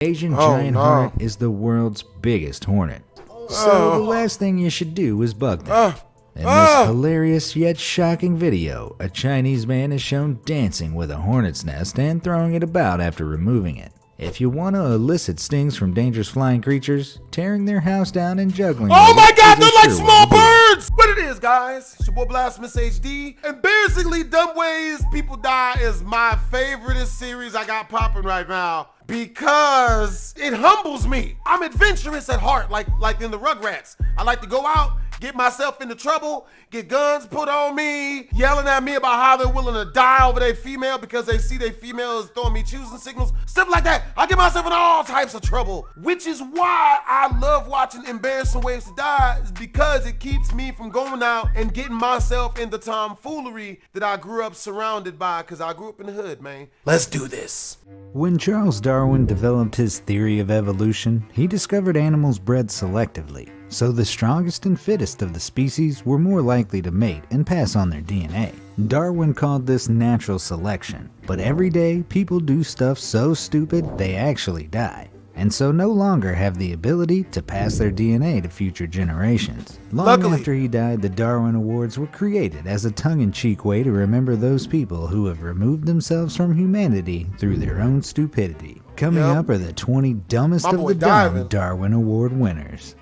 Asian giant hornet is the world's biggest hornet. So the last thing you should do is bug them. In this hilarious yet shocking video, a Chinese man is shown dancing with a hornet's nest and throwing it about after removing it. If you want to elicit stings from dangerous flying creatures, tearing their house down and juggling. Oh my God, they're like small birds! What it is, guys? It's your boy BlastphamousHD. Embarrassingly Dumb Ways People Die is my favorite series I got popping right now because it humbles me. I'm adventurous at heart, like in the Rugrats. I like to go out, get myself into trouble, get guns put on me, yelling at me about how they're willing to die over their female because they see their female is throwing me choosing signals, stuff like that. I get myself in all types of trouble, which is why I love watching Embarrassing Ways to Die, is because it keeps me from going out and getting myself in the tomfoolery that I grew up surrounded by, because I grew up in the hood, man. Let's do this. When Charles Darwin developed his theory of evolution, he discovered animals bred selectively. So the strongest and fittest of the species were more likely to mate and pass on their DNA. Darwin called this natural selection, but every day people do stuff so stupid they actually die, and so no longer have the ability to pass their DNA to future generations. Long after he died, the Darwin Awards were created as a tongue-in-cheek way to remember those people who have removed themselves from humanity through their own stupidity. Coming up are the 20 dumbest of the dumb Darwin Award winners.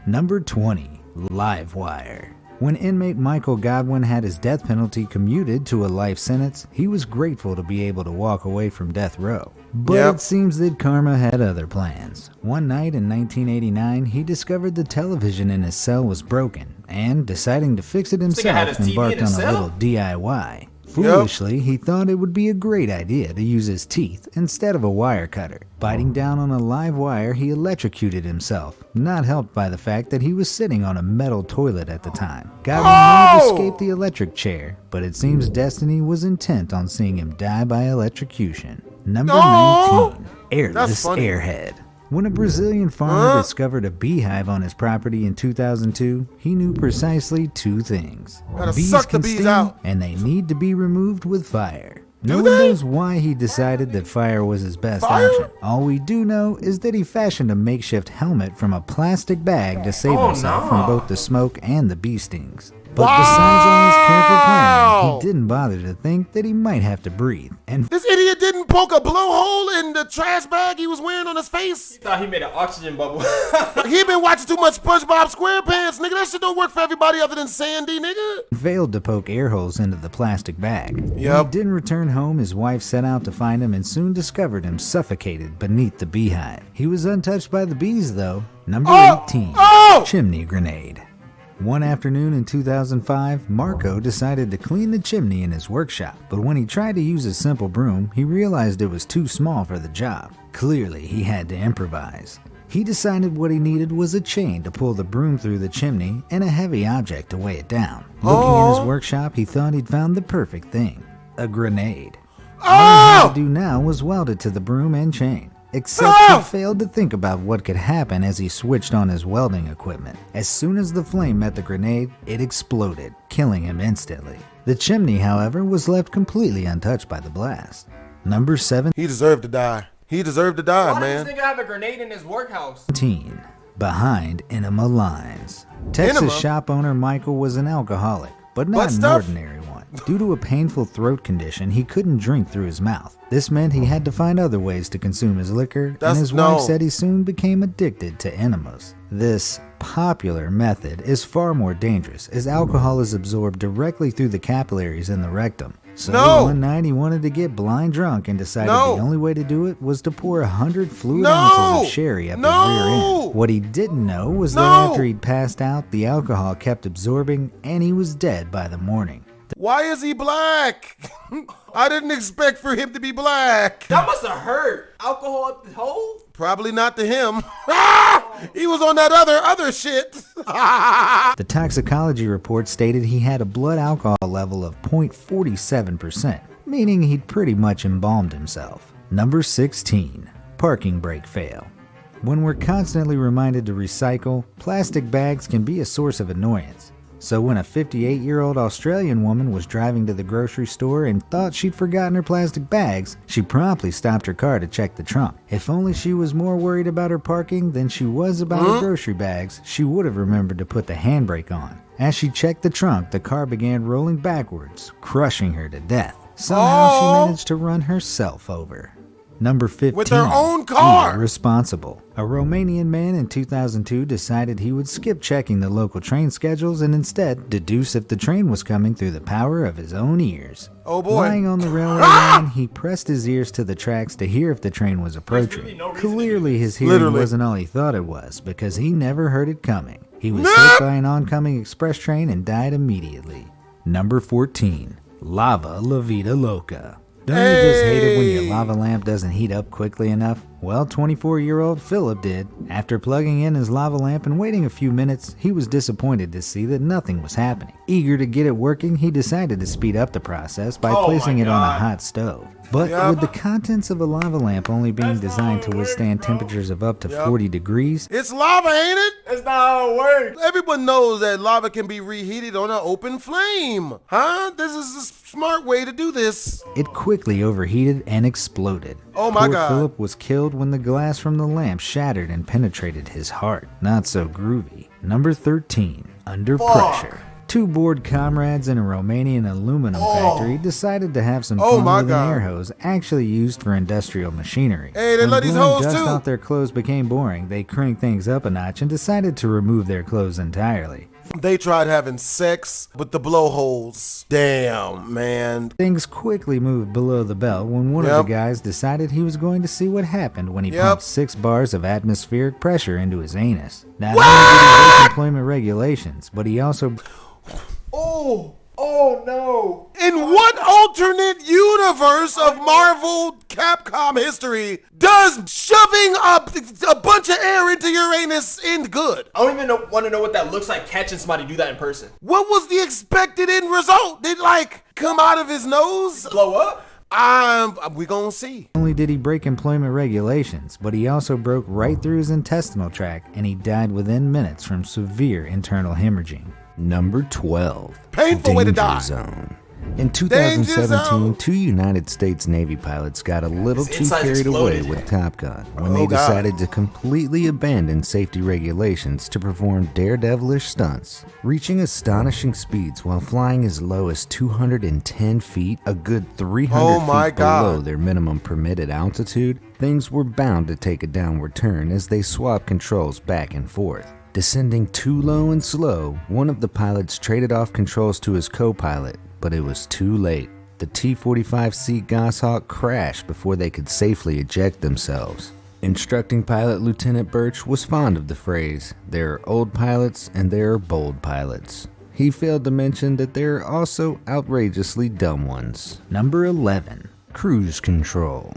Number 20. Livewire. When inmate Michael Godwin had his death penalty commuted to a life sentence, he was grateful to be able to walk away from death row. But it seems that karma had other plans. One night in 1989, he discovered the television in his cell was broken, and deciding to fix it himself, embarked on a little DIY. Foolishly, he thought it would be a great idea to use his teeth instead of a wire cutter. Biting down on a live wire, he electrocuted himself, not helped by the fact that he was sitting on a metal toilet at the time. Godwin managed to escape the electric chair, but it seems destiny was intent on seeing him die by electrocution. Number 19. Airless Airhead. When a Brazilian farmer discovered a beehive on his property in 2002, he knew precisely two things. Bees can sting, and they need to be removed with fire. No one knows why he decided that fire was his best option. All we do know is that he fashioned a makeshift helmet from a plastic bag to save himself from both the smoke and the bee stings. But besides all his careful planning, he didn't bother to think that he might have to breathe. And this idiot didn't poke a blowhole in the trash bag he was wearing on his face? He thought he made an oxygen bubble. He been watching too much SpongeBob SquarePants, nigga. That shit don't work for everybody other than Sandy, nigga. Failed to poke air holes into the plastic bag. When he didn't return home, his wife set out to find him and soon discovered him suffocated beneath the beehive. He was untouched by the bees, though. Number 18. Chimney Grenade. One afternoon in 2005, Marco decided to clean the chimney in his workshop, but when he tried to use a simple broom, he realized it was too small for the job. Clearly, he had to improvise. He decided what he needed was a chain to pull the broom through the chimney and a heavy object to weigh it down. Looking in his workshop, he thought he'd found the perfect thing: a grenade. All he had to do now was weld it to the broom and chain. Except he failed to think about what could happen as he switched on his welding equipment. As soon as the flame met the grenade, it exploded, killing him instantly. The chimney, however, was left completely untouched by the blast. Number 7. He deserved to die. He deserved to die, Why man. Why does this nigga have a grenade in his workhouse? 17. Behind ENEMA lines. Texas shop owner Michael was an alcoholic, but not an ordinary one. Due to a painful throat condition, he couldn't drink through his mouth. This meant he had to find other ways to consume his liquor, and his wife said he soon became addicted to enemas. This popular method is far more dangerous, as alcohol is absorbed directly through the capillaries in the rectum. So one night he wanted to get blind drunk and decided the only way to do it was to pour 100 fluid ounces of sherry up his rear end. What he didn't know was that after he'd passed out, the alcohol kept absorbing and he was dead by the morning. Why is he black? I didn't expect for him to be black. That must have hurt. Alcohol up the hole? Probably not to him. He was on that other shit. The toxicology report stated he had a blood alcohol level of 0.47%, meaning he'd pretty much embalmed himself. Number 16. Parking brake fail. When we're constantly reminded to recycle, plastic bags can be a source of annoyance. So when a 58-year-old Australian woman was driving to the grocery store and thought she'd forgotten her plastic bags, she promptly stopped her car to check the trunk. If only she was more worried about her parking than she was about her grocery bags, she would have remembered to put the handbrake on. As she checked the trunk, the car began rolling backwards, crushing her to death. Somehow she managed to run herself over. Number 15. With their own car! Irresponsible. A Romanian man in 2002 decided he would skip checking the local train schedules and instead deduce if the train was coming through the power of his own ears. Oh boy. Lying on the railway line, he pressed his ears to the tracks to hear if the train was approaching. Really no Clearly his hearing wasn't all he thought it was, because he never heard it coming. He was hit by an oncoming express train and died immediately. Number 14. Lava La Vida Loca. Don't you just hate it when your lava lamp doesn't heat up quickly enough? Well, 24-year-old Philip did. After plugging in his lava lamp and waiting a few minutes, he was disappointed to see that nothing was happening. Eager to get it working, he decided to speed up the process by placing it on a hot stove. But with the contents of a lava lamp only being designed to withstand temperatures of up to 40 degrees, it's lava, ain't it? That's not how it works. Everyone knows that lava can be reheated on an open flame. Huh? This is a smart way to do this. it quickly overheated and exploded. Oh my Poor God. Philip was killed when the glass from the lamp shattered and penetrated his heart. Not so groovy. Number 13. Under pressure. Two bored comrades in a Romanian aluminum factory decided to have some fun my with God. an air hose actually used for industrial machinery. Hey, they When let these blowing hoes dust too. off their clothes became boring, they cranked things up a notch and decided to remove their clothes entirely. They tried having sex with the blowholes. Damn, man. Things quickly moved below the belt when one of the guys decided he was going to see what happened when he pumped 6 bars of atmospheric pressure into his anus. Not only did he break employment regulations, but he also... Oh no. In what alternate universe of Marvel Capcom history does shoving a bunch of air into your anus end good? I don't even want to know what that looks like catching somebody do that in person. What was the expected end result? Did like come out of his nose? Blow up? We gonna see. Not only did he break employment regulations, but he also broke right through his intestinal tract and he died within minutes from severe internal hemorrhaging. Number 12. Painful way to Danger die. Zone. In Danger 2017, Zone. 2 United States Navy pilots got a little His too insides carried away exploded. with Top Gun when they Oh, God. decided to completely abandon safety regulations to perform daredevilish stunts. Reaching astonishing speeds while flying as low as 210 feet, a good 300 Oh, my feet below God. their minimum permitted altitude, things were bound to take a downward turn as they swapped controls back and forth. Descending too low and slow, one of the pilots traded off controls to his co-pilot, but it was too late. The T-45C Goshawk crashed before they could safely eject themselves. Instructing pilot Lieutenant Birch was fond of the phrase, "There are old pilots and there are bold pilots." He failed to mention that there are also outrageously dumb ones. Number 11. Cruise control.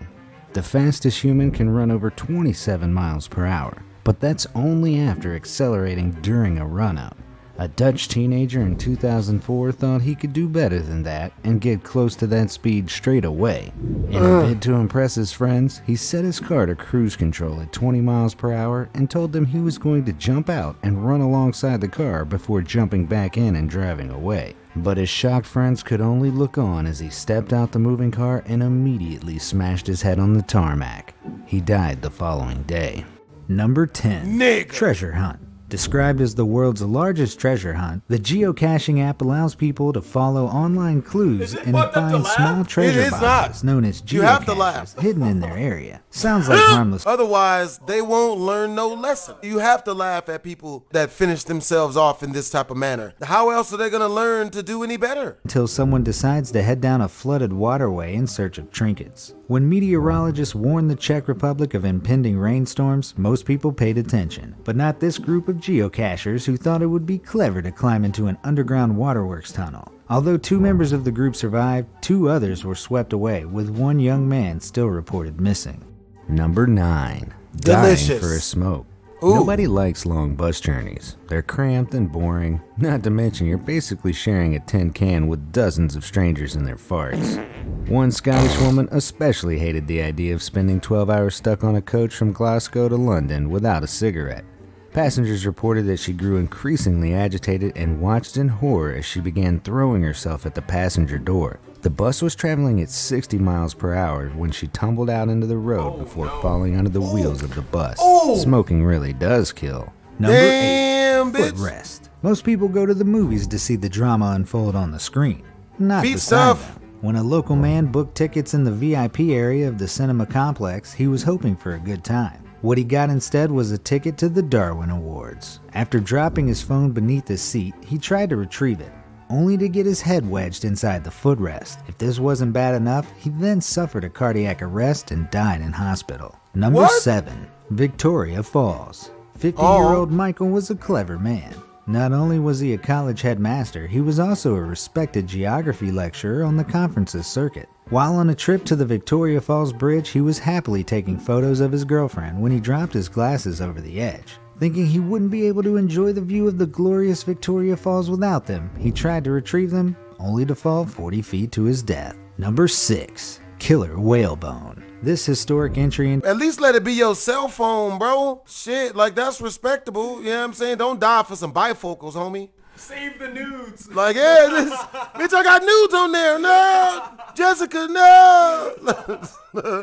The fastest human can run over 27 miles per hour. But that's only after accelerating during a run-up. A Dutch teenager in 2004 thought he could do better than that and get close to that speed straight away. In a bid to impress his friends, he set his car to cruise control at 20 miles per hour and told them he was going to jump out and run alongside the car before jumping back in and driving away. But his shocked friends could only look on as he stepped out the moving car and immediately smashed his head on the tarmac. He died the following day. Number 10. Nigga. Treasure Hunt. Described as the world's largest treasure hunt, the geocaching app allows people to follow online clues Is it and fucked up to find laugh? small treasure is boxes not. known as You have to geocaches laugh. hidden in their area. Sounds like harmless. Otherwise, they won't learn no lesson. You have to laugh at people that finish themselves off in this type of manner. How else are they gonna learn to do any better? Until someone decides to head down a flooded waterway in search of trinkets. When meteorologists warned the Czech Republic of impending rainstorms, most people paid attention. But not this group of geocachers who thought it would be clever to climb into an underground waterworks tunnel. Although 2 members of the group survived, 2 others were swept away, with 1 young man still reported missing. Number 9. Delicious. Dying for a smoke. Ooh. Nobody likes long bus journeys. They're cramped and boring, not to mention you're basically sharing a tin can with dozens of strangers in their farts. One Scottish woman especially hated the idea of spending 12 hours stuck on a coach from Glasgow to London without a cigarette. Passengers reported that she grew increasingly agitated and watched in horror as she began throwing herself at the passenger door. The bus was traveling at 60 miles per hour when she tumbled out into the road before falling under the wheels of the bus. Smoking really does kill. Number 8. Footrest. Most people go to the movies to see the drama unfold on the screen. Not Beat the stuff. sign, though. When a local man booked tickets in the VIP area of the cinema complex, he was hoping for a good time. What he got instead was a ticket to the Darwin Awards. After dropping his phone beneath his seat, he tried to retrieve it, only to get his head wedged inside the footrest. If this wasn't bad enough, he then suffered a cardiac arrest and died in hospital. Number 7. Victoria Falls. 50-year-old Michael was a clever man. Not only was he a college headmaster, he was also a respected geography lecturer on the conferences circuit. While on a trip to the Victoria Falls Bridge, he was happily taking photos of his girlfriend when he dropped his glasses over the edge. Thinking he wouldn't be able to enjoy the view of the glorious Victoria Falls without them, he tried to retrieve them, only to fall 40 feet to his death. Number 6. Killer Whalebone. This historic entry in At least let it be your cell phone, bro. Shit, like that's respectable. You know what I'm saying? Don't die for some bifocals, homie. Save the nudes. Like, yeah, this, bitch, I got nudes on there. No, Jessica, no.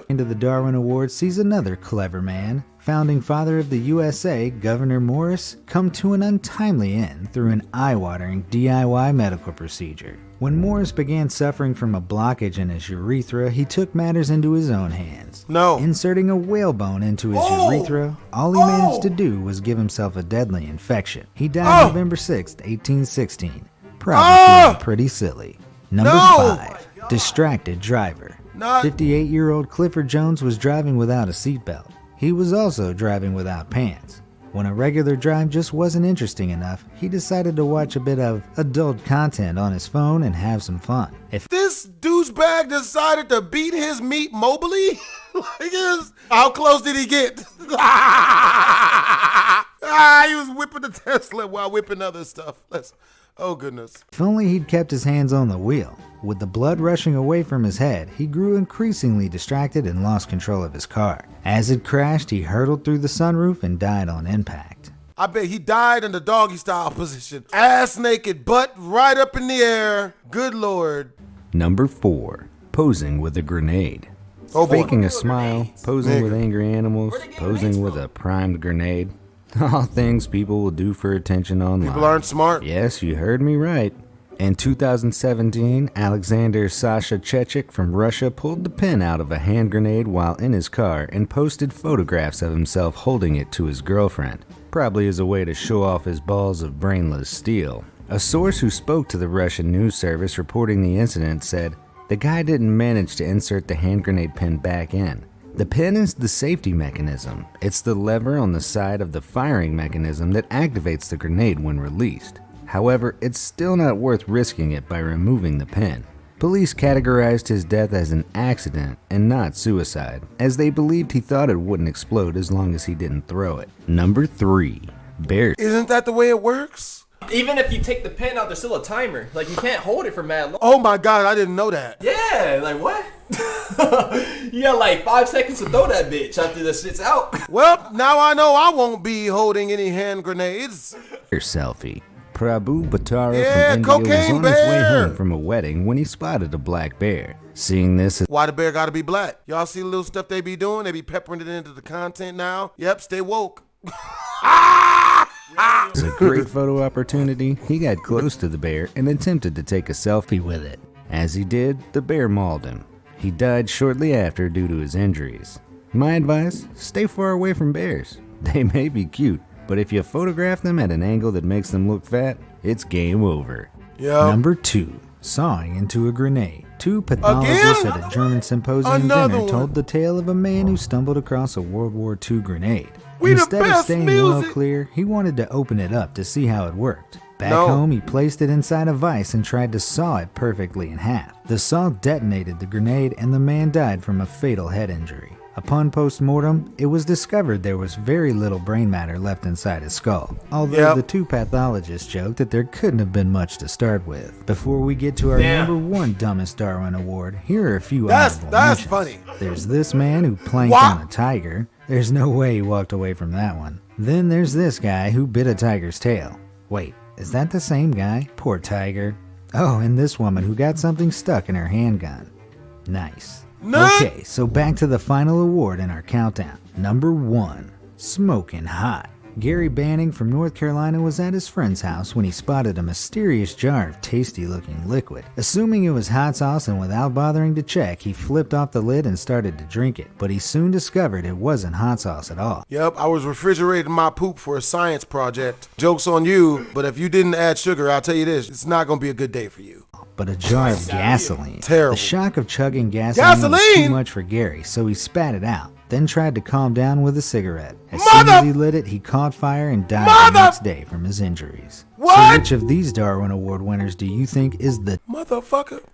into the Darwin Awards sees another clever man, founding father of the USA, Governor Morris, come to an untimely end through an eye-watering DIY medical procedure. When Morris began suffering from a blockage in his urethra, he took matters into his own hands. No. Inserting a whalebone into his urethra, all he managed to do was give himself a deadly infection. He died November 6, 1816. Probably feeling pretty silly. Number 5. Distracted driver. 58-year-old Clifford Jones was driving without a seatbelt. He was also driving without pants. When a regular drive just wasn't interesting enough, he decided to watch a bit of adult content on his phone and have some fun. If This douchebag decided to beat his meat mobily? Like this? How close did he get? He was whipping the Tesla while whipping other stuff. Oh, goodness. If only he'd kept his hands on the wheel. With the blood rushing away from his head, he grew increasingly distracted and lost control of his car. As it crashed, he hurtled through the sunroof and died on impact. I bet he died in the doggy style position. Ass naked, butt right up in the air. Good Lord. Number 4. Posing with a grenade. Oh, boy. Faking a smile, posing with angry animals, posing with a primed grenade. All things people will do for attention online. People aren't smart. Yes, you heard me right. In 2017, Alexander Sasha Chechik from Russia pulled the pin out of a hand grenade while in his car and posted photographs of himself holding it to his girlfriend, probably as a way to show off his balls of brainless steel. A source who spoke to the Russian news service reporting the incident said, "The guy didn't manage to insert the hand grenade pin back in. The pin is the safety mechanism. It's the lever on the side of the firing mechanism that activates the grenade when released. However, it's still not worth risking it by removing the pin." Police categorized his death as an accident and not suicide, as they believed he thought it wouldn't explode as long as he didn't throw it. Number 3. Bear. Isn't that the way it works? Even if you take the pin out, there's still a timer. Like, you can't hold it for mad long. Oh my God, I didn't know that. Yeah, like what? You got like 5 seconds to throw that bitch after the shit's out. Well, now I know I won't be holding any hand grenades. Bear selfie. Prabhu Bhattara Yeah, from India was cocaine on his way bear. home from a wedding when he spotted a black bear. Seeing this Why the bear gotta be black? Y'all see the little stuff they be doing? They be peppering it into the content now. Yep, stay woke. as a great photo opportunity, he got close to the bear and attempted to take a selfie with it. As he did, the bear mauled him. He died shortly after due to his injuries. My advice, stay far away from bears. They may be cute, but if you photograph them at an angle that makes them look fat, it's game over. Yeah. Number 2. Sawing into a grenade. 2 pathologists Again? at a German symposium Another dinner one. told the tale of a man who stumbled across a World War II grenade. We the Instead of best staying well music. clear, he wanted to open it up to see how it worked. Back No. home, he placed it inside a vise and tried to saw it perfectly in half. The saw detonated the grenade and the man died from a fatal head injury. Upon post-mortem, it was discovered there was very little brain matter left inside his skull, although Yep. the 2 pathologists joked that there couldn't have been much to start with. Before we get to our Damn. number 1 dumbest Darwin Award, here are a few That's honorable that's mentions. funny. There's this man who planked What? on a tiger, There's no way he walked away from that one. Then there's this guy who bit a tiger's tail. Wait, is that the same guy? Poor tiger. Oh, and this woman who got something stuck in her handgun. Nice. Okay, so back to the final award in our countdown. Number 1, Smoking Hot. Gary Banning from North Carolina was at his friend's house when he spotted a mysterious jar of tasty-looking liquid. Assuming it was hot sauce and without bothering to check, he flipped off the lid and started to drink it. But he soon discovered it wasn't hot sauce at all. Yep, I was refrigerating my poop for a science project. Joke's on you, but if you didn't add sugar, I'll tell you this, it's not gonna be a good day for you. But a jar of gasoline. Terrible. The shock of chugging gasoline was too much for Gary, so he spat it out. Then tried to calm down with a cigarette. As soon as he lit it, he caught fire and died the next day from his injuries. What? So which of these Darwin Award winners do you think is the motherfucker?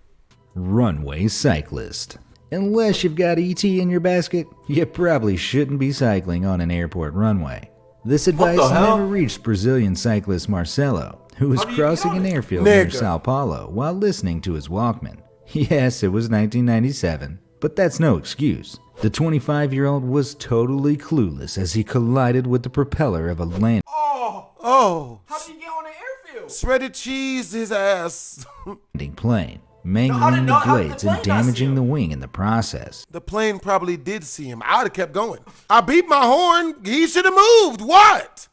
Runway cyclist? Unless you've got ET in your basket, you probably shouldn't be cycling on an airport runway. This advice never reached Brazilian cyclist Marcelo, who was crossing an airfield near Sao Paulo while listening to his Walkman. Yes, it was 1997, but that's no excuse. The 25-year-old was totally clueless as he collided with the propeller of a landing How did he get on an airfield? Shredded cheese his ass. plane, mangling the blades and damaging the wing in the process. The plane probably did see him. I would have kept going. I beat my horn. He should have moved. What?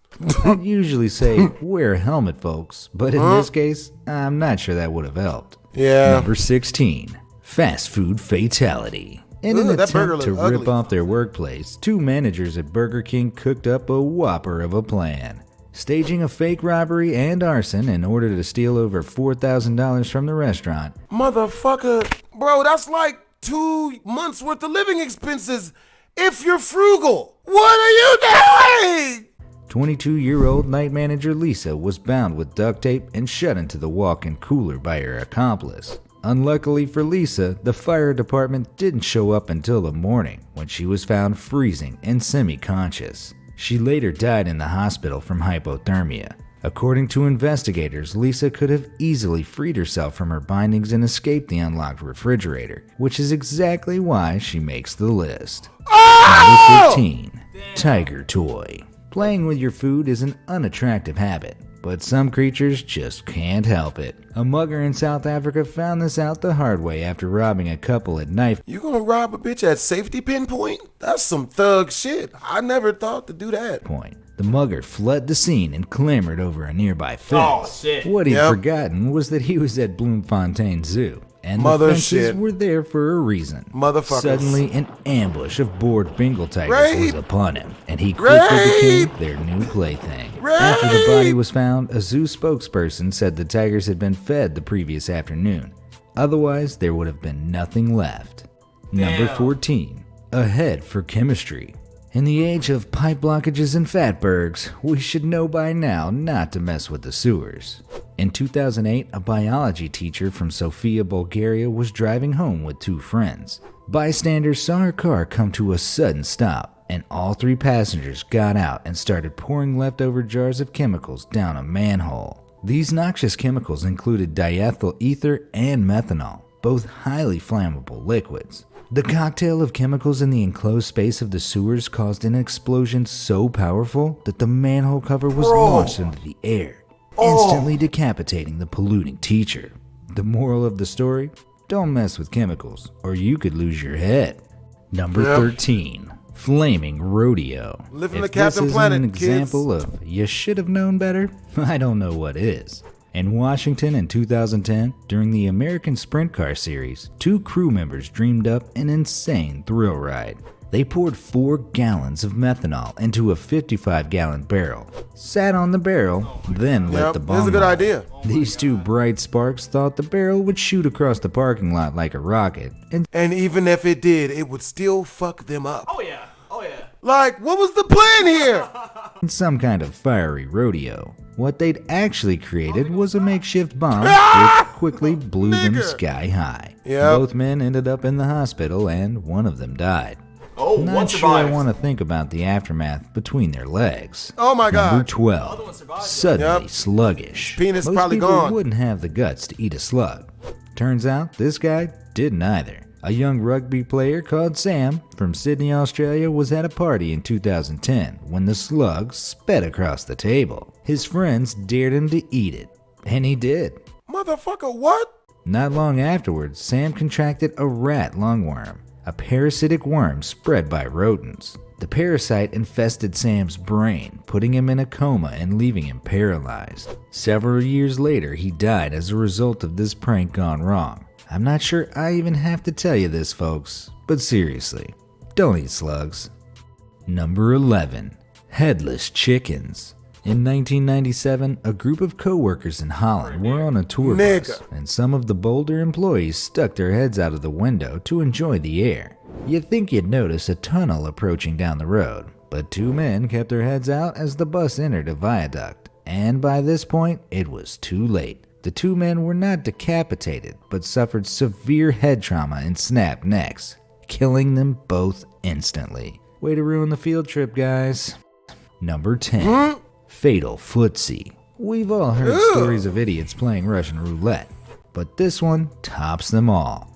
I'd usually say, wear a helmet, folks, but in this case, I'm not sure that would have helped. Yeah. Number 16, fast food fatality. In an attempt to rip off their workplace, 2 managers at Burger King cooked up a whopper of a plan, staging a fake robbery and arson in order to steal over $4,000 from the restaurant. Motherfucker. Bro, that's like 2 months worth of living expenses if you're frugal. What are you doing? 22-year-old night manager Lisa was bound with duct tape and shut into the walk-in cooler by her accomplice. Unluckily for Lisa, the fire department didn't show up until the morning when she was found freezing and semi-conscious. She later died in the hospital from hypothermia. According to investigators, Lisa could have easily freed herself from her bindings and escaped the unlocked refrigerator, which is exactly why she makes the list. Number 15. Tiger toy. Playing with your food is an unattractive habit, but some creatures just can't help it. A mugger in South Africa found this out the hard way after robbing a couple at knife You gonna rob a bitch at safety pinpoint? That's some thug shit. I never thought to do that. point. The mugger fled the scene and clambered over a nearby fence. Oh, shit. What he'd forgotten was that he was at Bloemfontein Zoo, and the fences were there for a reason. Motherfuckers. Suddenly, an ambush of bored Bengal tigers was upon him, and he quickly became their new plaything. After the body was found, a zoo spokesperson said the tigers had been fed the previous afternoon. Otherwise, there would have been nothing left. Number 14. A head for chemistry. In the age of pipe blockages and fatbergs, we should know by now not to mess with the sewers. In 2008, a biology teacher from Sofia, Bulgaria was driving home with 2 friends. Bystanders saw her car come to a sudden stop, and all 3 passengers got out and started pouring leftover jars of chemicals down a manhole. These noxious chemicals included diethyl ether and methanol, both highly flammable liquids. The cocktail of chemicals in the enclosed space of the sewers caused an explosion so powerful that the manhole cover was launched into the air, instantly decapitating the polluting teacher. The moral of the story? Don't mess with chemicals, or you could lose your head. Number 13. Flaming rodeo. Living If the Captain this Planet, isn't an example kids. of you should have known better, I don't know what is. In Washington in 2010, during the American Sprint Car Series, 2 crew members dreamed up an insane thrill ride. They poured 4 gallons of methanol into a 55-gallon barrel, sat on the barrel, then lit the bomb. That's a good idea. These 2 bright sparks thought the barrel would shoot across the parking lot like a rocket, And even if it did, it would still fuck them up. Oh yeah. Like, what was the plan here? in some kind of fiery rodeo. What they'd actually created was a makeshift bomb, which quickly blew them sky high. Both men ended up in the hospital, and one of them died. Not sure I want to think about the aftermath between their legs. Oh my God. Number 12. Suddenly sluggish. Penis Most probably people gone. wouldn't have the guts to eat a slug. Turns out this guy didn't either. A young rugby player called Sam from Sydney, Australia was at a party in 2010 when the slug sped across the table. His friends dared him to eat it, and he did. Motherfucker, what? Not long afterwards, Sam contracted a rat lungworm, a parasitic worm spread by rodents. The parasite infested Sam's brain, putting him in a coma and leaving him paralyzed. Several years later, he died as a result of this prank gone wrong. I'm not sure I even have to tell you this, folks, but seriously, don't eat slugs. Number 11. Headless chickens. In 1997, a group of co-workers in Holland were on a tour bus, and some of the bolder employees stuck their heads out of the window to enjoy the air. You'd think you'd notice a tunnel approaching down the road, but two men kept their heads out as the bus entered a viaduct, and by this point, it was too late. The two men were not decapitated, but suffered severe head trauma and snapped necks, killing them both instantly. Way to ruin the field trip, guys. Number 10. Fatal footsie. We've all heard stories of idiots playing Russian roulette, but this one tops them all.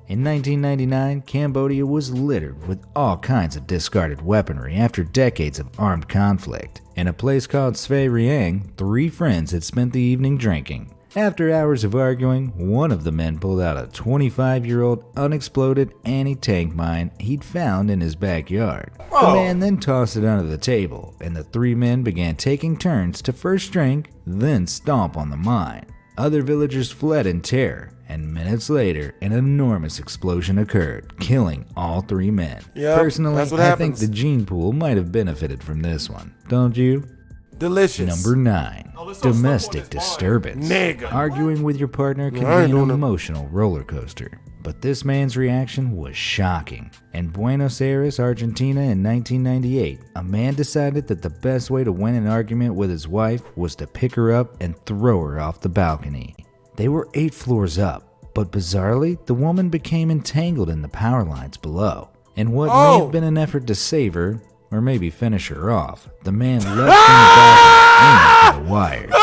In 1999, Cambodia was littered with all kinds of discarded weaponry after decades of armed conflict. In a place called Svay Rieng, 3 friends had spent the evening drinking. After hours of arguing, one of the men pulled out a 25-year-old unexploded anti-tank mine he'd found in his backyard. The man then tossed it under the table, and the 3 men began taking turns to first drink, then stomp on the mine. Other villagers fled in terror, and minutes later, an enormous explosion occurred, killing all 3 men. Personally, I think the gene pool might have benefited from this one, don't you? Delicious. Number 9. Domestic disturbance. Nigga. Arguing with your partner can be an emotional roller coaster, but this man's reaction was shocking. In Buenos Aires, Argentina in 1998, a man decided that the best way to win an argument with his wife was to pick her up and throw her off the balcony. They were 8 floors up, but bizarrely, the woman became entangled in the power lines below. In what may have been an effort to save her, or maybe finish her off, the man leapt from the balcony, aiming for the wires. The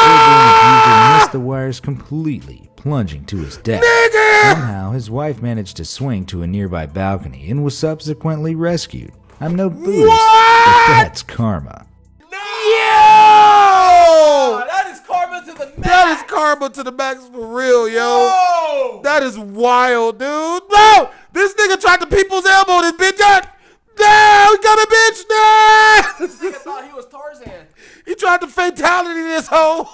airborne abuser missed the wires completely, plunging to his death. Somehow, his wife managed to swing to a nearby balcony and was subsequently rescued. I'm no Buddhist, but that's karma. That is karma to the max. That is karma to the max for real, yo. Whoa. That is wild, dude. No! This nigga tried to people's elbow, this bitch. No, we got a bitch now! This nigga thought he was Tarzan. He tried to fatality this hoe.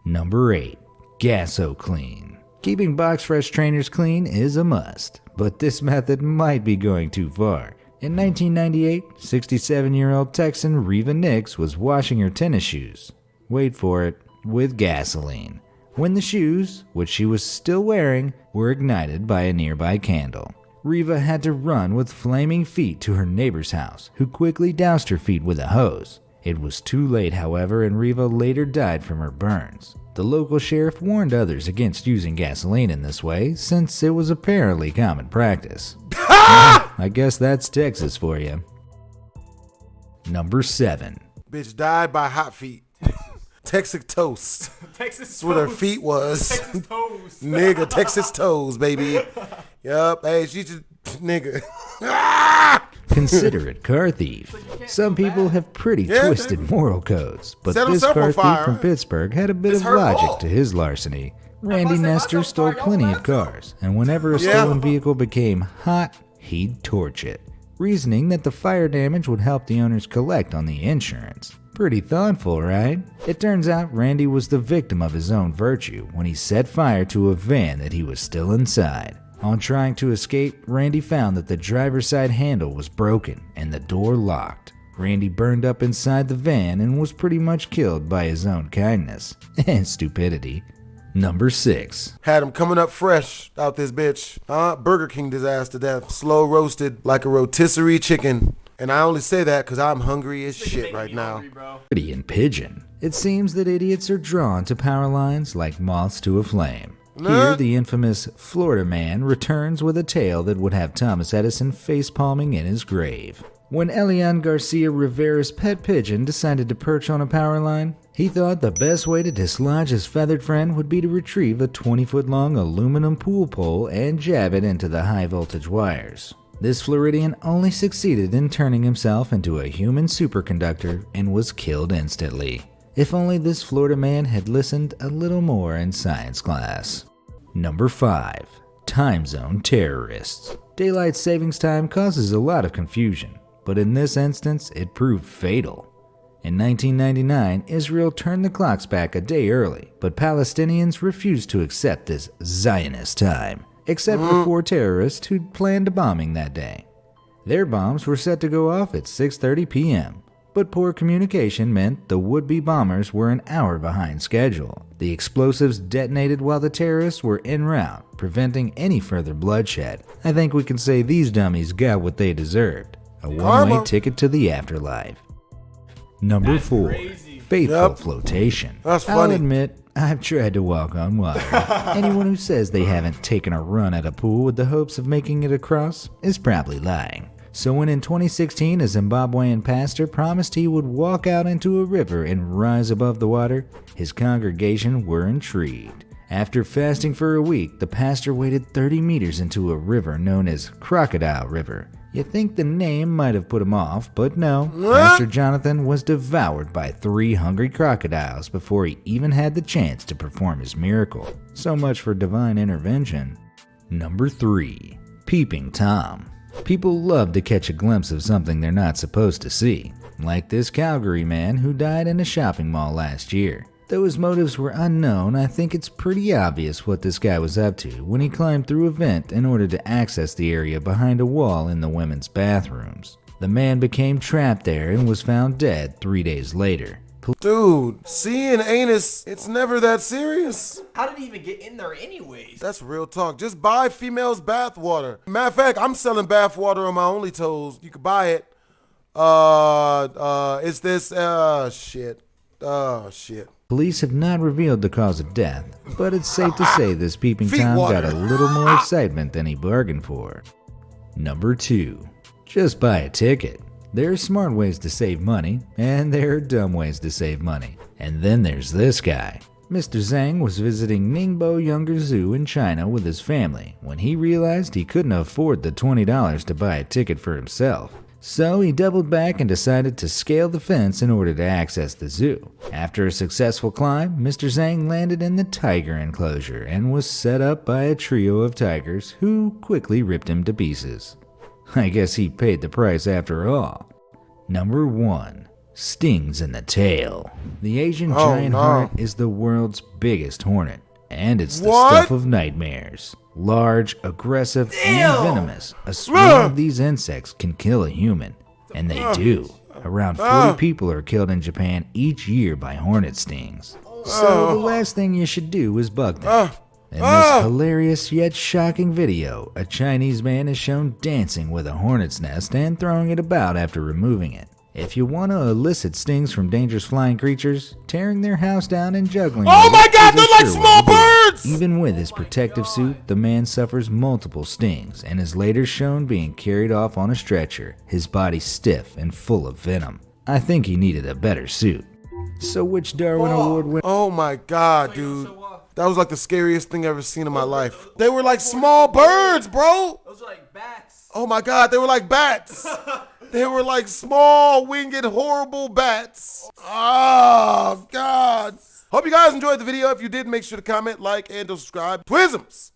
Number 8. Gaso-clean. Keeping box fresh trainers clean is a must, but this method might be going too far. In 1998, 67-year-old Texan Reva Nix was washing her tennis shoes. Wait for it, with gasoline. When the shoes, which she was still wearing, were ignited by a nearby candle. Reva had to run with flaming feet to her neighbor's house, who quickly doused her feet with a hose. It was too late, however, and Reva later died from her burns. The local sheriff warned others against using gasoline in this way, since it was apparently common practice. I guess that's Texas for you. Number 7. Bitch died by hot feet. Texas toast. Texas That's what her feet was. Texas toes. Nigga, Texas toes, baby. Yup. Hey, she just nigga. Consider it car thief. Some people have pretty twisted moral codes, but Set this himself car on thief fire. from Pittsburgh had a bit It's of her logic fault. to his larceny. Randy I said Nestor myself stole fire, y'all plenty laugh of cars, and whenever a stolen vehicle became hot, he'd torch it, reasoning that the fire damage would help the owners collect on the insurance. Pretty thoughtful, right? It turns out Randy was the victim of his own virtue when he set fire to a van that he was still inside. On trying to escape, Randy found that the driver's side handle was broken and the door locked. Randy burned up inside the van and was pretty much killed by his own kindness and stupidity. Number 6. Had him coming up fresh out this bitch. Burger King his ass to death. Slow roasted like a rotisserie chicken. And I only say that because I'm hungry as shit right now. And pigeon. It seems that idiots are drawn to power lines like moths to a flame. Here, the infamous Florida man returns with a tale that would have Thomas Edison facepalming in his grave. When Elian Garcia Rivera's pet pigeon decided to perch on a power line, He thought the best way to dislodge his feathered friend would be to retrieve a 20-foot-long aluminum pool pole and jab it into the high-voltage wires. This Floridian only succeeded in turning himself into a human superconductor and was killed instantly. If only this Florida man had listened a little more in science class. Number 5. Time Zone Terrorists. Daylight savings time causes a lot of confusion, but in this instance, it proved fatal. In 1999, Israel turned the clocks back a day early, but Palestinians refused to accept this Zionist time, except for 4 terrorists who'd planned a bombing that day. Their bombs were set to go off at 6:30 p.m., but poor communication meant the would-be bombers were an hour behind schedule. The explosives detonated while the terrorists were en route, preventing any further bloodshed. I think we can say these dummies got what they deserved, a one-way ticket to the afterlife. Number 4. Faithful Flotation. That's I'll funny. admit, I've tried to walk on water. Anyone who says they haven't taken a run at a pool with the hopes of making it across is probably lying. So when in 2016 a Zimbabwean pastor promised he would walk out into a river and rise above the water, his congregation were intrigued. After fasting for a week, the pastor waded 30 meters into a river known as Crocodile River. You think the name might have put him off, but no. Pastor Jonathan was devoured by 3 hungry crocodiles before he even had the chance to perform his miracle. So much for divine intervention. Number 3. Peeping Tom. People love to catch a glimpse of something they're not supposed to see, like this Calgary man who died in a shopping mall last year. Though his motives were unknown, I think it's pretty obvious what this guy was up to when he climbed through a vent in order to access the area behind a wall in the women's bathrooms. The man became trapped there and was found dead 3 days later. Dude, seeing anus, it's never that serious. How did he even get in there anyways? That's real talk. Just buy females bath water. Matter of fact, I'm selling bath water on my Only Toes. You can buy it. It's this, shit. Police have not revealed the cause of death, but it's safe to say this peeping Tom got a little more excitement than he bargained for. Number 2. Just buy a ticket. There are smart ways to save money, and there are dumb ways to save money. And then there's this guy. Mr. Zhang was visiting Ningbo Younger Zoo in China with his family when he realized he couldn't afford the $20 to buy a ticket for himself. So he doubled back and decided to scale the fence in order to access the zoo. After a successful climb, Mr. Zhang landed in the tiger enclosure and was set up by a trio of tigers who quickly ripped him to pieces. I guess he paid the price after all. Number 1. Stings in the tail. The Asian giant hornet is the world's biggest hornet, and it's the stuff of nightmares. Large, aggressive, and venomous, a swarm of these insects can kill a human, and they do. Around 40 people are killed in Japan each year by hornet stings. So the last thing you should do is bug them. In this hilarious yet shocking video, a Chinese man is shown dancing with a hornet's nest and throwing it about after removing it. If you want to elicit stings from dangerous flying creatures, tearing their house down and juggling Oh with my it God, is a they're like sure small way to do it. birds! Even with his protective suit, the man suffers multiple stings and is later shown being carried off on a stretcher, his body stiff and full of venom. I think he needed a better suit. So which Darwin Award winner? Oh my God, dude. That was like the scariest thing I've ever seen in my life. They were like small birds, bro. Those are like bats. Oh my God, they were like bats. They were like small, winged, horrible bats. Oh God. Hope you guys enjoyed the video. If you did, make sure to comment, like, and subscribe. Twisms.